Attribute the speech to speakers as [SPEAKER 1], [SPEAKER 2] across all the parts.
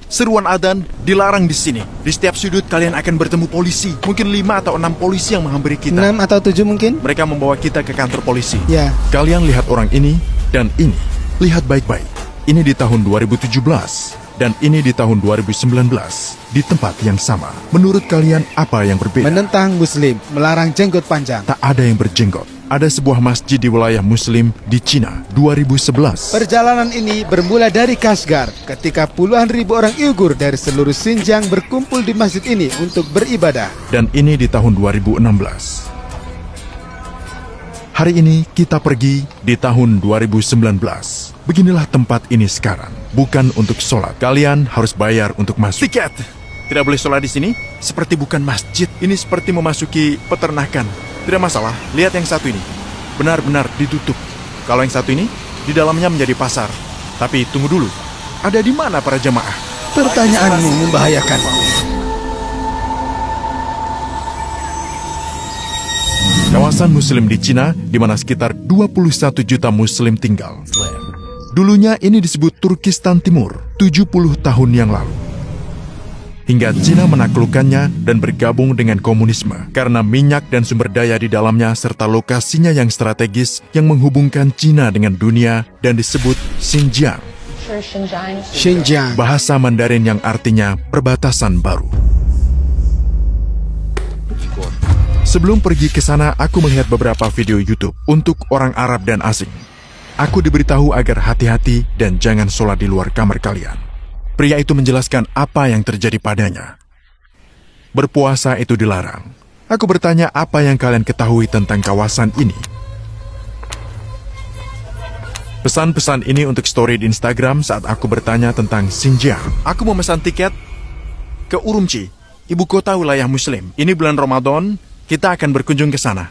[SPEAKER 1] Seruan adzan dilarang di sini. Di setiap sudut kalian akan bertemu polisi. Mungkin 5 atau 6 polisi yang menghampiri kita.
[SPEAKER 2] 6 atau 7 mungkin?
[SPEAKER 1] Mereka membawa kita ke kantor polisi.
[SPEAKER 2] Ya.
[SPEAKER 1] Kalian lihat orang ini dan ini. Lihat baik-baik. Ini di tahun 2017 dan ini di tahun 2019 di tempat yang sama. Menurut kalian apa yang berbeda?
[SPEAKER 2] Menentang Muslim, melarang jenggot panjang.
[SPEAKER 1] Tak ada yang berjenggot. Ada sebuah masjid di wilayah Muslim di Cina 2011.
[SPEAKER 2] Perjalanan ini bermula dari Kashgar ketika puluhan ribu orang Uyghur dari seluruh Xinjiang berkumpul di masjid ini untuk beribadah.
[SPEAKER 1] Dan ini di tahun 2016. Hari ini kita pergi di tahun 2019. Beginilah tempat ini sekarang. Bukan untuk sholat. Kalian harus bayar untuk masuk. Tiket! Tidak boleh sholat di sini. Seperti bukan masjid. Ini seperti memasuki peternakan. Tidak masalah, lihat yang satu ini. Benar-benar ditutup. Kalau yang satu ini, di dalamnya menjadi pasar. Tapi tunggu dulu, ada di mana para jemaah?
[SPEAKER 2] Pertanyaanmu membahayakan.
[SPEAKER 1] Kawasan Muslim di Cina, di mana sekitar 21 juta Muslim tinggal. Dulunya ini disebut Turkistan Timur, 70 tahun yang lalu. Hingga Cina menaklukkannya dan bergabung dengan komunisme karena minyak dan sumber daya di dalamnya serta lokasinya yang strategis yang menghubungkan Cina dengan dunia dan disebut Xinjiang.
[SPEAKER 2] Xinjiang.
[SPEAKER 1] Bahasa Mandarin yang artinya perbatasan baru. Sebelum pergi ke sana, aku melihat beberapa video YouTube untuk orang Arab dan asing. Aku diberitahu agar hati-hati dan jangan sholat di luar kamar kalian. Pria itu menjelaskan apa yang terjadi padanya. Berpuasa itu dilarang. Aku bertanya apa yang kalian ketahui tentang kawasan ini. Pesan-pesan ini untuk story di Instagram saat aku bertanya tentang Xinjiang. Aku memesan tiket ke Urumqi, ibu kota wilayah Muslim. Ini bulan Ramadan, kita akan berkunjung ke sana.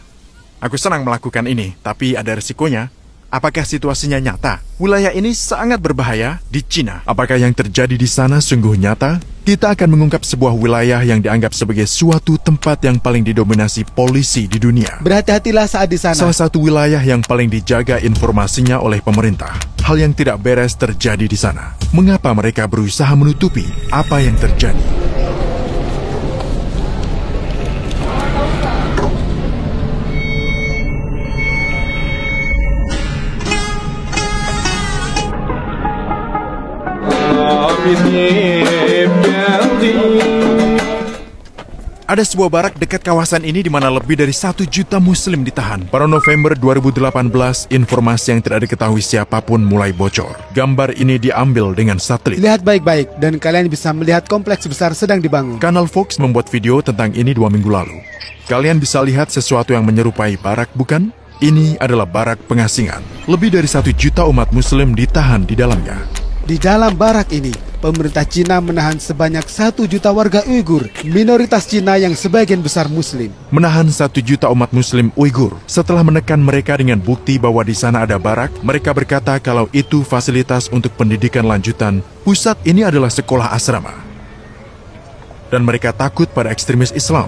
[SPEAKER 1] Aku senang melakukan ini, tapi ada resikonya. Apakah situasinya nyata? Wilayah ini sangat berbahaya di Cina. Apakah yang terjadi di sana sungguh nyata? Kita akan mengungkap sebuah wilayah yang dianggap sebagai suatu tempat yang paling didominasi polisi di dunia.
[SPEAKER 2] Berhati-hatilah saat di sana.
[SPEAKER 1] Salah satu wilayah yang paling dijaga informasinya oleh pemerintah. Hal yang tidak beres terjadi di sana. Mengapa mereka berusaha menutupi apa yang terjadi? Ada sebuah barak dekat kawasan ini di mana lebih dari 1 juta Muslim ditahan. Pada November 2018, informasi yang tidak diketahui siapapun mulai bocor. Gambar ini diambil dengan satelit.
[SPEAKER 2] Lihat baik-baik dan kalian bisa melihat kompleks besar sedang dibangun.
[SPEAKER 1] Kanal Fox membuat video tentang ini 2 minggu lalu. Kalian bisa lihat sesuatu yang menyerupai barak, bukan? Ini adalah barak pengasingan. Lebih dari 1 juta umat Muslim ditahan di dalamnya.
[SPEAKER 2] Di dalam barak ini, pemerintah Cina menahan sebanyak 1 juta warga Uyghur, minoritas Cina yang sebagian besar Muslim.
[SPEAKER 1] Menahan 1 juta umat Muslim Uyghur. Setelah menekan mereka dengan bukti bahwa di sana ada barak, mereka berkata kalau itu fasilitas untuk pendidikan lanjutan. Pusat ini adalah sekolah asrama. Dan mereka takut pada ekstremis Islam.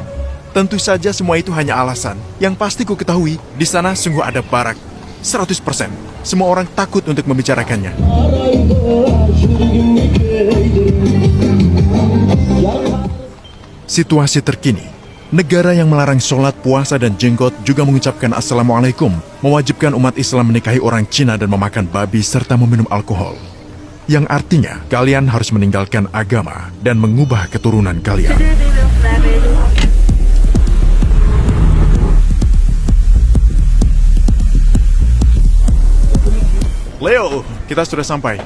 [SPEAKER 1] Tentu saja semua itu hanya alasan. Yang pasti ku ketahui, di sana sungguh ada barak. 100%. Semua orang takut untuk membicarakannya. Situasi terkini. Negara yang melarang sholat, puasa, dan jenggot juga mengucapkan Assalamualaikum, mewajibkan umat Islam menikahi orang Cina dan memakan babi serta meminum alkohol. Yang artinya, kalian harus meninggalkan agama dan mengubah keturunan kalian. Leo, kita sudah sampai.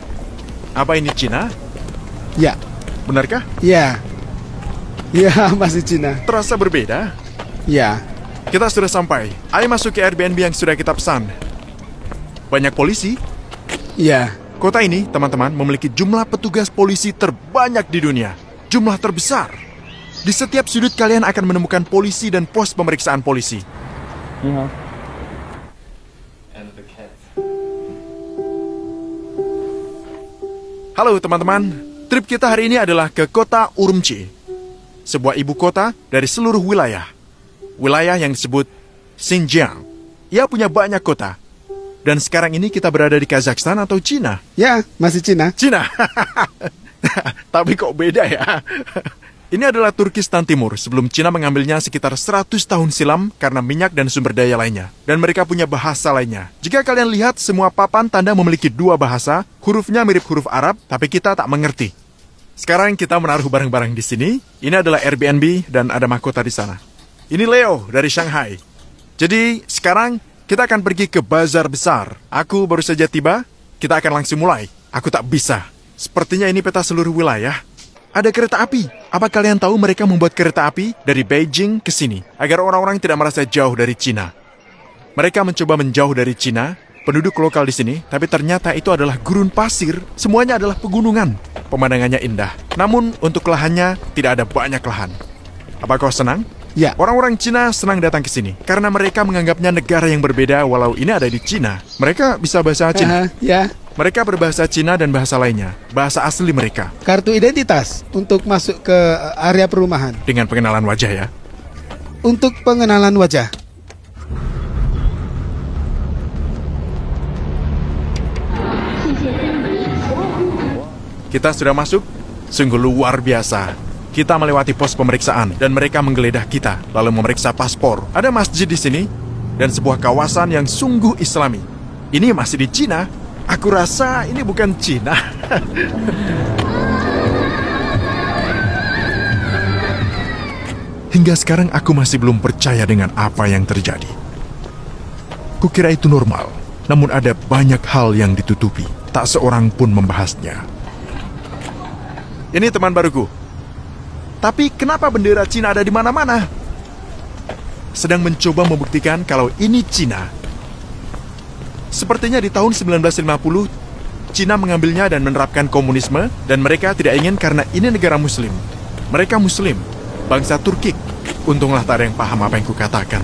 [SPEAKER 1] Apa ini Cina?
[SPEAKER 2] Ya.
[SPEAKER 1] Benarkah?
[SPEAKER 2] Ya. Ya, masih Cina.
[SPEAKER 1] Terasa berbeda?
[SPEAKER 2] Ya.
[SPEAKER 1] Kita sudah sampai. Ayo masuk ke Airbnb yang sudah kita pesan. Banyak polisi?
[SPEAKER 2] Ya.
[SPEAKER 1] Kota ini, teman-teman, memiliki jumlah petugas polisi terbanyak di dunia. Jumlah terbesar. Di setiap sudut kalian akan menemukan polisi dan pos pemeriksaan polisi. Halo teman-teman, trip kita hari ini adalah ke kota Urumqi, sebuah ibu kota dari seluruh wilayah. Wilayah yang disebut Xinjiang. Ia punya banyak kota. Dan sekarang ini kita berada di Kazakhstan atau Cina?
[SPEAKER 2] Ya, masih Cina.
[SPEAKER 1] Cina. Tapi kok beda ya? Ini adalah Turkistan Timur sebelum Cina mengambilnya sekitar 100 tahun silam karena minyak dan sumber daya lainnya. Dan mereka punya bahasa lainnya. Jika kalian lihat, semua papan tanda memiliki dua bahasa, hurufnya mirip huruf Arab, tapi kita tak mengerti. Sekarang kita menaruh barang-barang di sini. Ini adalah Airbnb dan ada mahkota di sana. Ini Leo dari Shanghai. Jadi sekarang kita akan pergi ke bazar besar. Aku baru saja tiba, kita akan langsung mulai. Aku tak bisa. Sepertinya ini peta seluruh wilayah. Ada kereta api. Apa kalian tahu mereka membuat kereta api dari Beijing ke sini agar orang-orang tidak merasa jauh dari Cina? Mereka mencoba menjauh dari Cina, penduduk lokal di sini, tapi ternyata itu adalah gurun pasir. Semuanya adalah pegunungan. Pemandangannya indah. Namun untuk lahannya tidak ada banyak lahan. Apa kau senang?
[SPEAKER 2] Ya.
[SPEAKER 1] Orang-orang Cina senang datang ke sini karena mereka menganggapnya negara yang berbeda walau ini ada di Cina. Mereka bisa bahasa Cina.
[SPEAKER 2] Ya.
[SPEAKER 1] Mereka berbahasa Cina dan bahasa lainnya, bahasa asli mereka.
[SPEAKER 2] Kartu identitas untuk masuk ke area perumahan.
[SPEAKER 1] Dengan pengenalan wajah ya.
[SPEAKER 2] Untuk pengenalan wajah.
[SPEAKER 1] Kita sudah masuk, sungguh luar biasa. Kita melewati pos pemeriksaan dan mereka menggeledah kita, lalu memeriksa paspor. Ada masjid di sini dan sebuah kawasan yang sungguh islami. Ini masih di Cina. Aku rasa ini bukan Cina. Hingga sekarang aku masih belum percaya dengan apa yang terjadi. Kukira itu normal, namun ada banyak hal yang ditutupi. Tak seorang pun membahasnya. Ini teman baruku. Tapi kenapa bendera Cina ada di mana-mana? Sedang mencoba membuktikan kalau ini Cina. Sepertinya di tahun 1950, Cina mengambilnya dan menerapkan komunisme, dan mereka tidak ingin karena ini negara muslim. Mereka muslim, bangsa Turkik. Untunglah tak ada yang paham apa yang kukatakan.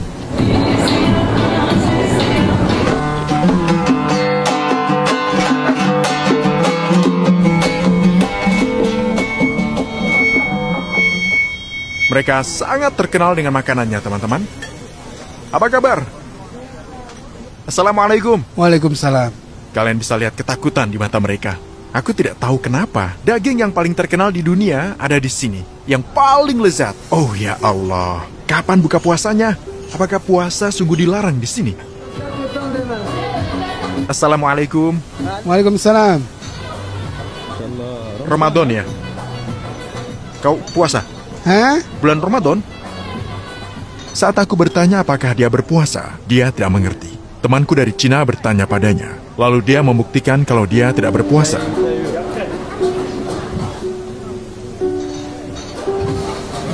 [SPEAKER 1] Mereka sangat terkenal dengan makanannya, teman-teman. Apa kabar? Assalamualaikum.
[SPEAKER 2] Waalaikumsalam.
[SPEAKER 1] Kalian bisa lihat ketakutan di mata mereka. Aku tidak tahu kenapa. Daging yang paling terkenal di dunia ada di sini. Yang paling lezat. Oh ya Allah. Kapan buka puasanya? Apakah puasa sungguh dilarang di sini? Assalamualaikum.
[SPEAKER 2] Waalaikumsalam.
[SPEAKER 1] Ramadan ya? Kau puasa?
[SPEAKER 2] Hah?
[SPEAKER 1] Bulan Ramadan? Saat aku bertanya apakah dia berpuasa, dia tidak mengerti. Temanku dari Cina bertanya padanya. Lalu dia membuktikan kalau dia tidak berpuasa.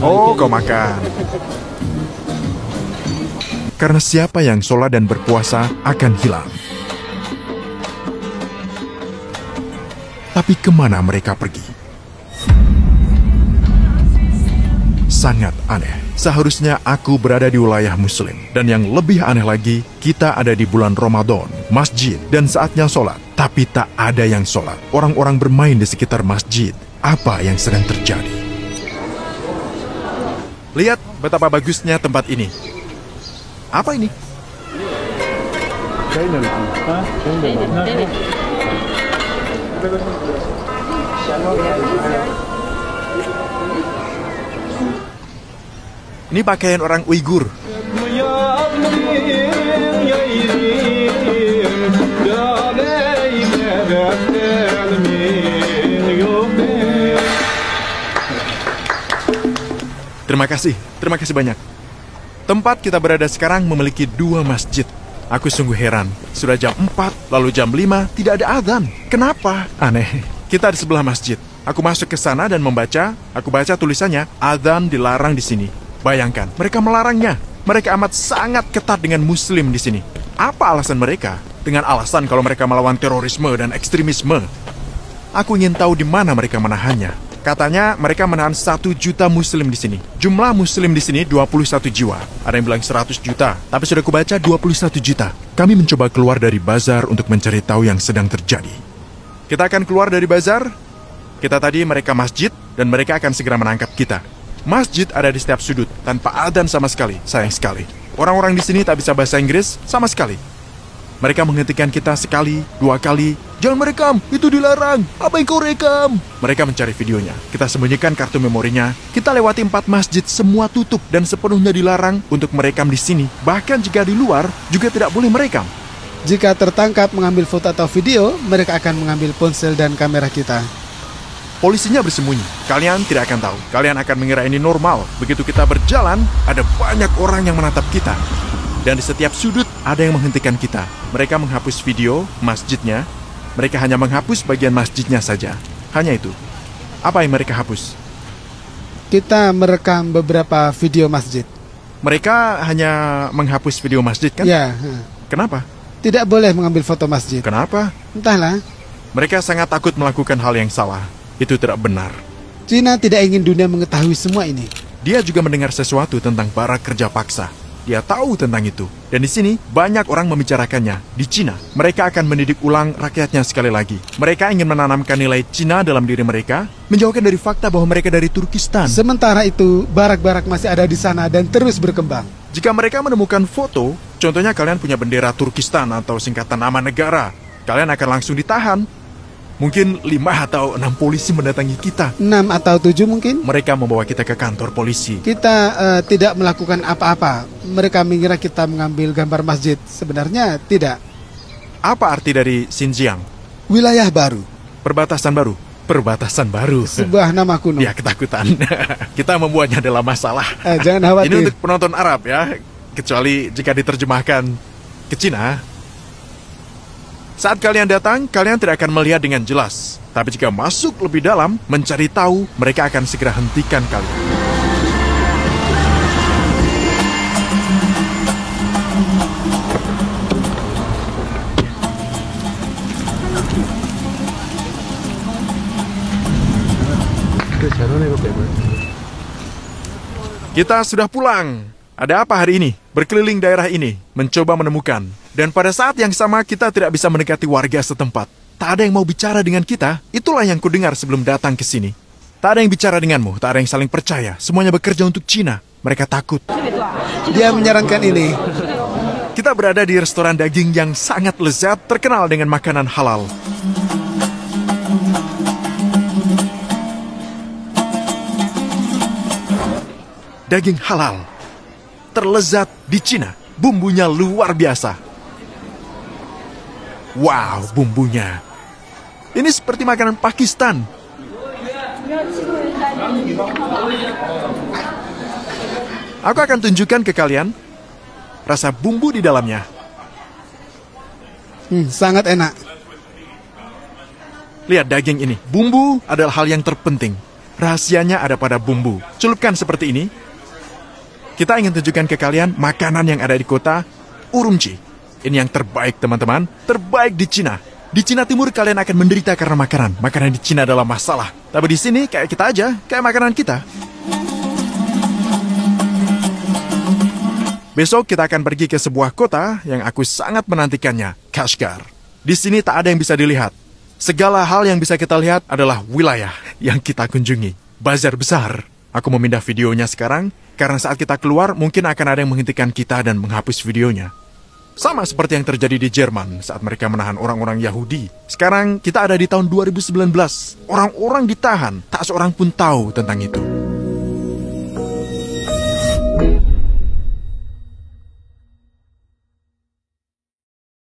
[SPEAKER 1] Oh, kau makan. Karena siapa yang sholat dan berpuasa akan hilang. Tapi kemana mereka pergi? Sangat aneh. Seharusnya aku berada di wilayah muslim. Dan yang lebih aneh lagi, kita ada di bulan Ramadan, masjid, dan saatnya sholat. Tapi tak ada yang sholat. Orang-orang bermain di sekitar masjid. Apa yang sedang terjadi? Lihat betapa bagusnya tempat ini. Apa ini? Ini pakaian orang Uighur. Terima kasih banyak. Tempat kita berada sekarang memiliki 2 masjid. Aku sungguh heran. Sudah jam 4, lalu jam 5, tidak ada adzan. Kenapa? Aneh. Kita di sebelah masjid. Aku masuk ke sana dan membaca. Aku baca tulisannya, adzan dilarang di sini. Bayangkan, mereka melarangnya. Mereka amat sangat ketat dengan muslim di sini. Apa alasan mereka? Dengan alasan kalau mereka melawan terorisme dan ekstremisme. Aku ingin tahu di mana mereka menahannya. Katanya mereka menahan 1 juta muslim di sini. Jumlah muslim di sini 21 jiwa. Ada yang bilang 100 juta, tapi sudah kubaca 21 juta. Kami mencoba keluar dari bazar untuk mencari tahu yang sedang terjadi. Kita akan keluar dari bazar. Kita tadi mereka masjid dan mereka akan segera menangkap kita. Masjid ada di setiap sudut, tanpa adzan sama sekali. Sayang sekali. Orang-orang di sini tak bisa bahasa Inggris sama sekali. Mereka menghentikan kita sekali, 2 kali. Jangan merekam, itu dilarang. Apa yang kau rekam? Mereka mencari videonya. Kita sembunyikan kartu memorinya. Kita lewati 4 masjid, semua tutup dan sepenuhnya dilarang untuk merekam di sini. Bahkan jika di luar, juga tidak boleh merekam.
[SPEAKER 2] Jika tertangkap mengambil foto atau video, mereka akan mengambil ponsel dan kamera kita.
[SPEAKER 1] Polisinya bersembunyi. Kalian tidak akan tahu. Kalian akan mengira ini normal. Begitu kita berjalan, ada banyak orang yang menatap kita. Dan di setiap sudut ada yang menghentikan kita. Mereka menghapus video masjidnya. Mereka hanya menghapus bagian masjidnya saja. Hanya itu. Apa yang mereka hapus?
[SPEAKER 2] Kita merekam beberapa video masjid.
[SPEAKER 1] Mereka hanya menghapus video masjid kan?
[SPEAKER 2] Ya,
[SPEAKER 1] Kenapa?
[SPEAKER 2] tidak boleh mengambil foto masjid.
[SPEAKER 1] Kenapa?
[SPEAKER 2] Entahlah,
[SPEAKER 1] Mereka sangat takut melakukan hal yang salah. Itu tidak benar.
[SPEAKER 2] Cina tidak ingin dunia mengetahui semua ini.
[SPEAKER 1] Dia juga mendengar sesuatu tentang bara kerja paksa. Dia tahu tentang itu. Dan di sini, banyak orang membicarakannya. Di Cina, mereka akan mendidik ulang rakyatnya sekali lagi. Mereka ingin menanamkan nilai Cina dalam diri mereka, menjauhkan dari fakta bahwa mereka dari Turkistan.
[SPEAKER 2] Sementara itu, barak-barak masih ada di sana dan terus berkembang.
[SPEAKER 1] Jika mereka menemukan foto, contohnya kalian punya bendera Turkistan atau singkatan nama negara, kalian akan langsung ditahan. Mungkin 5 atau 6 polisi mendatangi kita.
[SPEAKER 2] 6 atau 7 mungkin.
[SPEAKER 1] Mereka membawa kita ke kantor polisi.
[SPEAKER 2] Kita tidak melakukan apa-apa. Mereka mengira kita mengambil gambar masjid. Sebenarnya tidak.
[SPEAKER 1] Apa arti dari Xinjiang?
[SPEAKER 2] Wilayah baru.
[SPEAKER 1] Perbatasan baru. Perbatasan baru.
[SPEAKER 2] Sebuah nama kuno.
[SPEAKER 1] Ya, ketakutan. Kita membuatnya dalam masalah.
[SPEAKER 2] Jangan khawatir.
[SPEAKER 1] Ini untuk penonton Arab ya. Kecuali jika diterjemahkan ke Cina. Saat kalian datang, kalian tidak akan melihat dengan jelas. Tapi jika masuk lebih dalam, mencari tahu, mereka akan segera hentikan kalian. Kita sudah pulang. Ada apa hari ini? Berkeliling daerah ini, mencoba menemukan. Dan pada saat yang sama kita tidak bisa mendekati warga setempat. Tak ada yang mau bicara dengan kita. Itulah yang kudengar sebelum datang ke sini. Tak ada yang bicara denganmu, tak ada yang saling percaya. Semuanya bekerja untuk Cina. Mereka takut.
[SPEAKER 2] Dia menyarankan ini.
[SPEAKER 1] Kita berada di restoran daging yang sangat lezat, terkenal dengan makanan halal. Daging halal terlezat di Cina. Bumbunya luar biasa. Wow, bumbunya. Ini seperti makanan Pakistan. Aku akan tunjukkan ke kalian rasa bumbu di dalamnya.
[SPEAKER 2] Sangat enak.
[SPEAKER 1] Lihat daging ini. Bumbu adalah hal yang terpenting. Rahasianya ada pada bumbu. Celupkan seperti ini. Kita ingin tunjukkan ke kalian makanan yang ada di kota Urumqi. Ini yang terbaik, teman-teman. Terbaik di Cina. Di Cina Timur kalian akan menderita karena makanan. Makanan di Cina adalah masalah. Tapi di sini kayak kita aja, kayak makanan kita. Besok kita akan pergi ke sebuah kota yang aku sangat menantikannya, Kashgar. Di sini tak ada yang bisa dilihat. Segala hal yang bisa kita lihat adalah wilayah yang kita kunjungi. Bazar besar. Aku memindah videonya sekarang, karena saat kita keluar mungkin akan ada yang menghentikan kita dan menghapus videonya. Sama seperti yang terjadi di Jerman saat mereka menahan orang-orang Yahudi. Sekarang kita ada di tahun 2019. Orang-orang ditahan, tak seorang pun tahu tentang itu.